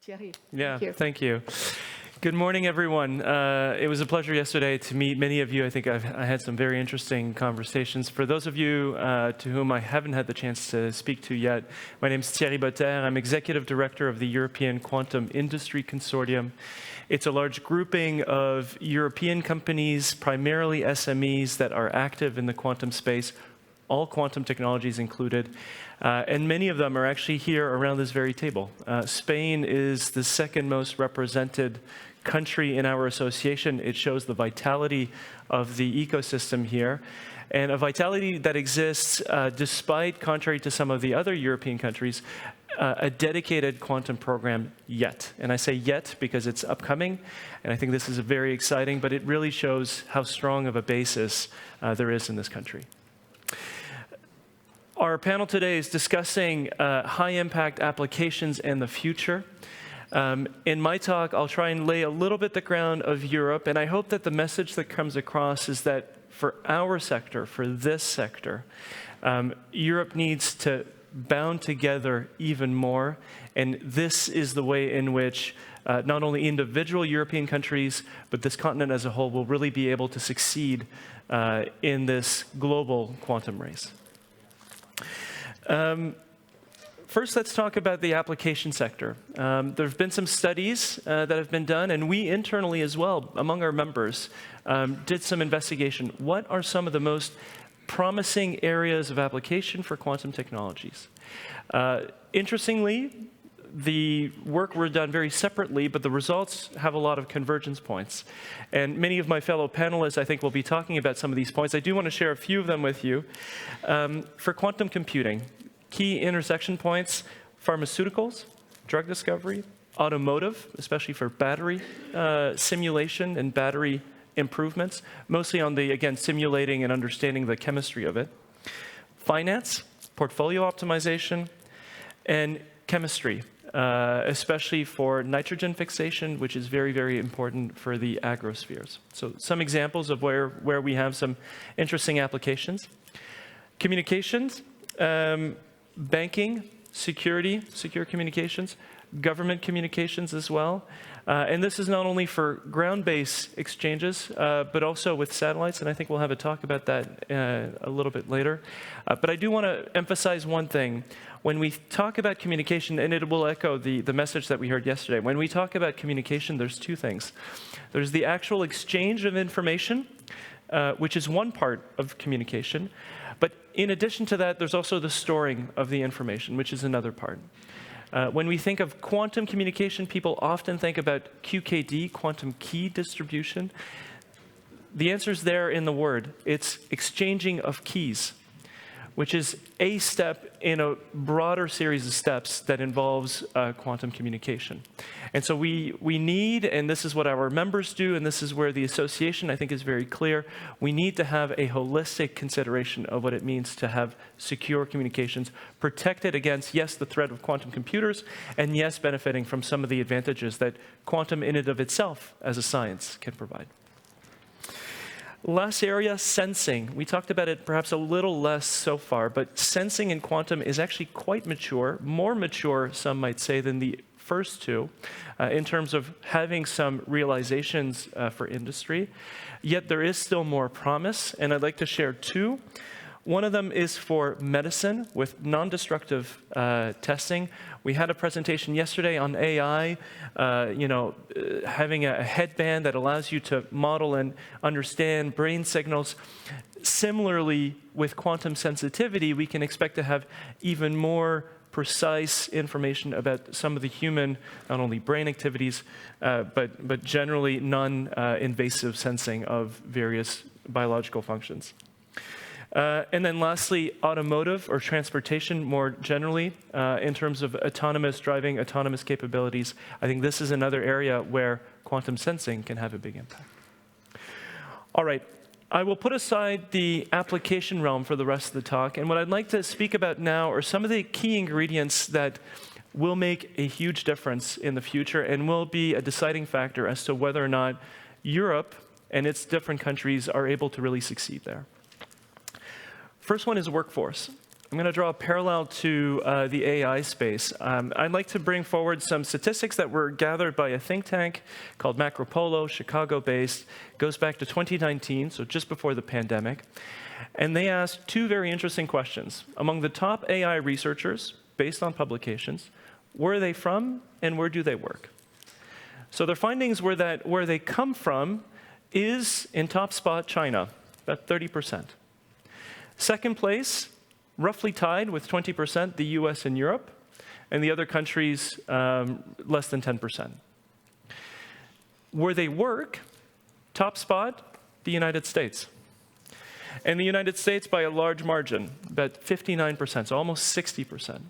Thierry. Yeah, thank you. Good morning, everyone. It was a pleasure yesterday to meet many of you. I think I had some very interesting conversations. For those of you to whom I haven't had the chance to speak to yet, my name is Thierry Botter. I'm Executive Director of the European Quantum Industry Consortium. It's a large grouping of European companies, primarily SMEs, that are active in the quantum space, all quantum technologies included. And many of them are actually here around this very table. Spain is the second most represented country in our association. It shows the vitality of the ecosystem here, and a vitality that exists despite, contrary to some of the other European countries, a dedicated quantum program yet. And I say yet because it's upcoming, and I think this is very exciting, but it really shows how strong of a basis there is in this country. Our panel today is discussing high-impact applications and the future. In my talk, I'll try and lay a little bit the ground of Europe, and I hope that the message that comes across is that for our sector, for this sector, Europe needs to bound together even more, and this is the way in which not only individual European countries, but this continent as a whole will really be able to succeed in this global quantum race. First, let's talk about the application sector. There have been some studies that have been done, and we internally as well, among our members, did some investigation. What are some of the most promising areas of application for quantum technologies? Interestingly, the work were done very separately, but the results have a lot of convergence points. And many of my fellow panelists, I think, will be talking about some of these points. I do want to share a few of them with you. For quantum computing, key intersection points: pharmaceuticals, drug discovery, automotive, especially for battery simulation and battery improvements, mostly on the, again, simulating and understanding the chemistry of it. Finance, portfolio optimization, and chemistry, especially for nitrogen fixation, which is very, very important for the agrospheres. So some examples of where we have some interesting applications. Communications, banking, security, secure communications, government communications as well. And this is not only for ground-based exchanges, but also with satellites, and I think we'll have a talk about that a little bit later. But I do want to emphasize one thing. When we talk about communication, and it will echo the message that we heard yesterday, when we talk about communication, there's two things. There's the actual exchange of information, which is one part of communication. But in addition to that, there's also the storing of the information, which is another part. When we think of quantum communication, people often think about QKD, quantum key distribution. The answer's there in the word. It's exchanging of keys, which is a step in a broader series of steps that involves quantum communication. And so we need, and this is what our members do, and this is where the association, I think, is very clear, we need to have a holistic consideration of what it means to have secure communications, protected against, yes, the threat of quantum computers, and yes, benefiting from some of the advantages that quantum in and of itself as a science can provide. Last area, sensing. We talked about it perhaps a little less so far, but sensing in quantum is actually quite mature, more mature, some might say, than the first two, in terms of having some realizations for industry. Yet there is still more promise, and I'd like to share two. One of them is for medicine with non-destructive testing. We had a presentation yesterday on AI, having a headband that allows you to model and understand brain signals. Similarly, with quantum sensitivity, we can expect to have even more precise information about some of the human, not only brain activities, but generally non-invasive sensing of various biological functions. And then lastly, automotive or transportation more generally, in terms of autonomous driving, autonomous capabilities. I think this is another area where quantum sensing can have a big impact. All right, I will put aside the application realm for the rest of the talk, and what I'd like to speak about now are some of the key ingredients that will make a huge difference in the future and will be a deciding factor as to whether or not Europe and its different countries are able to really succeed there. First one is workforce. I'm going to draw a parallel to the AI space. I'd like to bring forward some statistics that were gathered by a think tank called Macropolo, Chicago-based. Goes back to 2019, so just before the pandemic. And they asked two very interesting questions. Among the top AI researchers, based on publications, where are they from and where do they work? So their findings were that where they come from is, in top spot, China, about 30%. Second place, roughly tied with 20%, the US and Europe, and the other countries less than 10%. Where they work, top spot, the United States. And the United States by a large margin, about 59%, so almost 60%.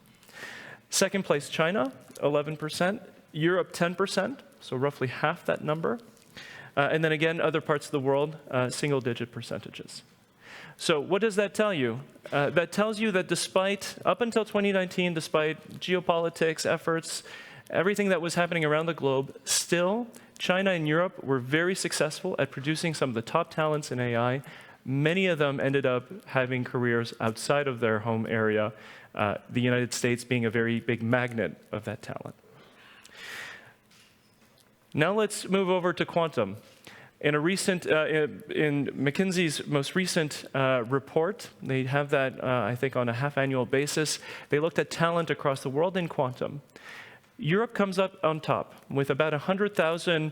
Second place, China, 11%. Europe, 10%, so roughly half that number. And then again, other parts of the world, single-digit percentages. So what does that tell you? That tells you that despite, up until 2019, despite geopolitics efforts, everything that was happening around the globe, still, China and Europe were very successful at producing some of the top talents in AI. Many of them ended up having careers outside of their home area, the United States being a very big magnet of that talent. Now let's move over to quantum. In a recent, in McKinsey's most recent report, they have that, I think, on a half-annual basis. They looked at talent across the world in quantum. Europe comes up on top with about 100,000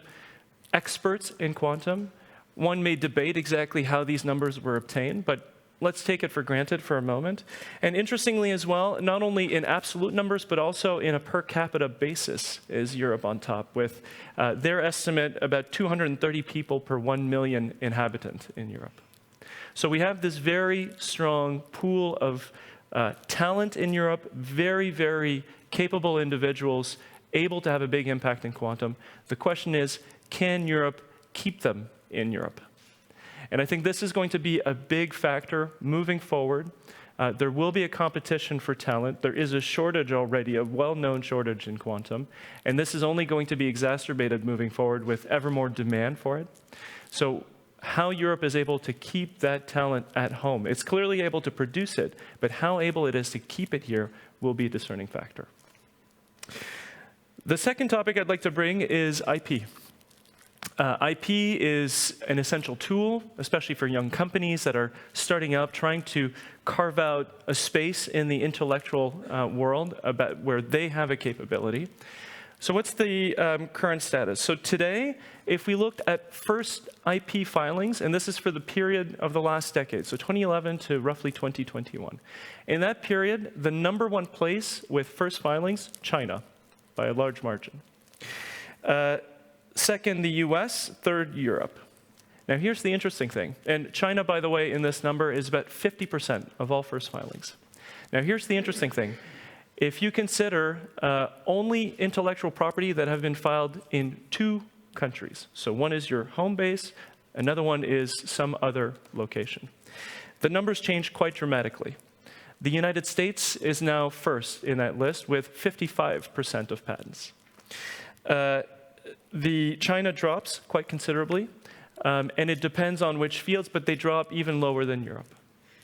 experts in quantum. One may debate exactly how these numbers were obtained, but let's take it for granted for a moment. And interestingly as well, not only in absolute numbers, but also in a per capita basis is Europe on top, with their estimate about 230 people per 1 million inhabitants in Europe. So we have this very strong pool of talent in Europe, very, very capable individuals, able to have a big impact in quantum. The question is, can Europe keep them in Europe? And I think this is going to be a big factor moving forward. There will be a competition for talent. There is a shortage already, a well-known shortage in quantum. And this is only going to be exacerbated moving forward with ever more demand for it. So how Europe is able to keep that talent at home, it's clearly able to produce it, but how able it is to keep it here will be a discerning factor. The second topic I'd like to bring is IP. IP is an essential tool, especially for young companies that are starting up, trying to carve out a space in the intellectual world about where they have a capability. So what's the current status? So today, if we looked at first IP filings, and this is for the period of the last decade, so 2011 to roughly 2021. In that period, the #1 place with first filings, China, by a large margin. Second, the US, third, Europe. Now here's the interesting thing, and China, by the way, in this number is about 50% of all first filings. Now here's the interesting thing. If you consider only intellectual property that have been filed in 2 countries, so one is your home base, another one is some other location, the numbers change quite dramatically. The United States is now first in that list with 55% of patents. The China drops quite considerably, and it depends on which fields, but they drop even lower than Europe.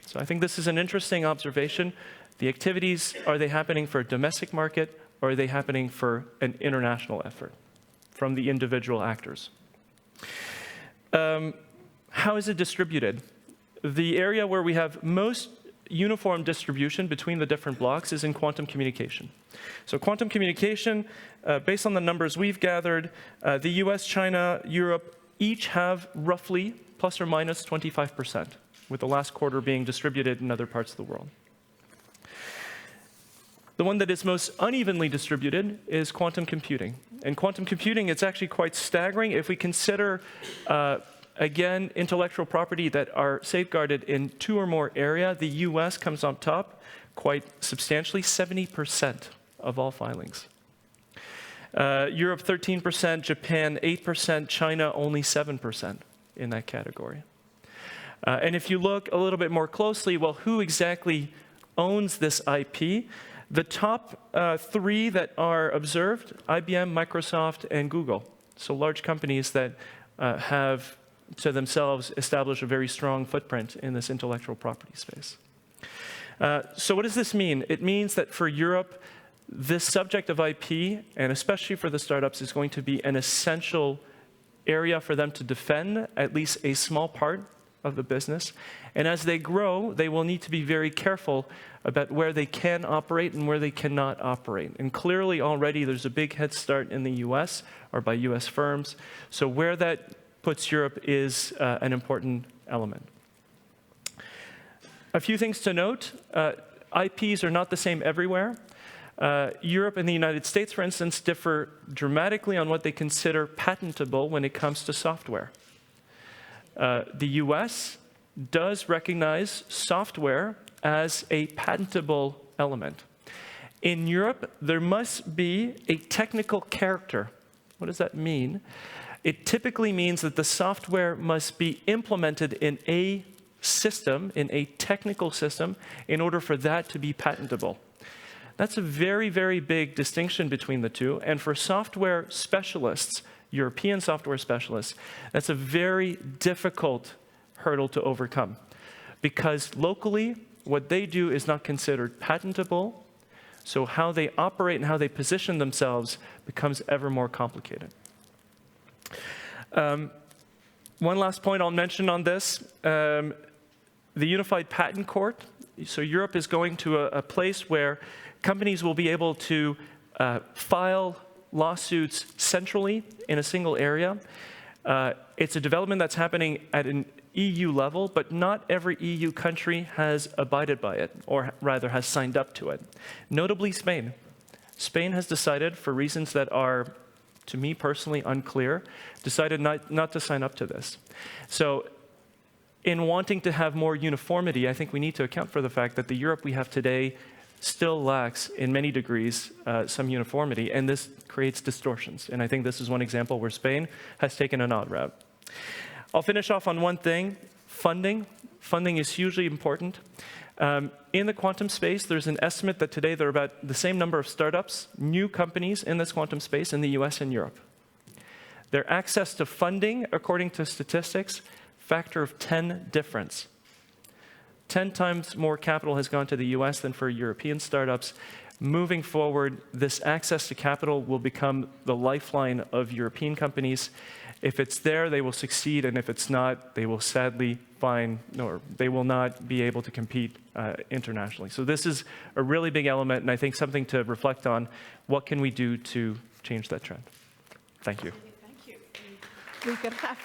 So I think this is an interesting observation. The activities, are they happening for a domestic market, or are they happening for an international effort from the individual actors? How is it distributed? The area where we have most uniform distribution between the different blocks is in quantum communication. So quantum communication, based on the numbers we've gathered, the US, China, Europe each have roughly plus or minus 25%, with the last quarter being distributed in other parts of the world. The one that is most unevenly distributed is quantum computing. And quantum computing, it's actually quite staggering if we consider again, intellectual property that are safeguarded in 2 or more areas. The US comes on top quite substantially, 70% of all filings. Europe 13%, Japan 8%, China only 7% in that category. And if you look a little bit more closely, well, who exactly owns this IP? The top 3 that are observed, IBM, Microsoft, and Google. So large companies that have to themselves establish a very strong footprint in this intellectual property space. So what does this mean? It means that for Europe, this subject of IP, and especially for the startups, is going to be an essential area for them to defend, at least a small part of the business. And as they grow, they will need to be very careful about where they can operate and where they cannot operate. And clearly already there's a big head start in the US, or by US firms. So where that puts Europe is an important element. A few things to note. IPs are not the same everywhere. Europe and the United States, for instance, differ dramatically on what they consider patentable when it comes to software. The US does recognize software as a patentable element. In Europe, there must be a technical character. What does that mean? It typically means that the software must be implemented in a system, in a technical system, in order for that to be patentable. That's a very, very big distinction between the two. And for software specialists, European software specialists, that's a very difficult hurdle to overcome. Because locally, what they do is not considered patentable, so how they operate and how they position themselves becomes ever more complicated. One last point I'll mention on this, the Unified Patent Court. So Europe is going to a place where companies will be able to file lawsuits centrally in a single area. It's a development that's happening at an EU level, but not every EU country has abided by it, or rather has signed up to it. Notably Spain. Spain has decided, for reasons that are, to me personally, unclear, decided not to sign up to this. So in wanting to have more uniformity, I think we need to account for the fact that the Europe we have today still lacks, in many degrees, some uniformity, and this creates distortions. And I think this is one example where Spain has taken an odd route. I'll finish off on one thing, funding. Funding is hugely important. In the quantum space, there's an estimate that today there are about the same number of startups, new companies in this quantum space in the US and Europe. Their access to funding, according to statistics, factor of 10 difference. 10 times more capital has gone to the US than for European startups. Moving forward, this access to capital will become the lifeline of European companies. If it's there, they will succeed, and if it's not, they will sadly find, or they will not be able to compete internationally. So this is a really big element, and I think something to reflect on. What can we do to change that trend? Thank you. Thank you. We could have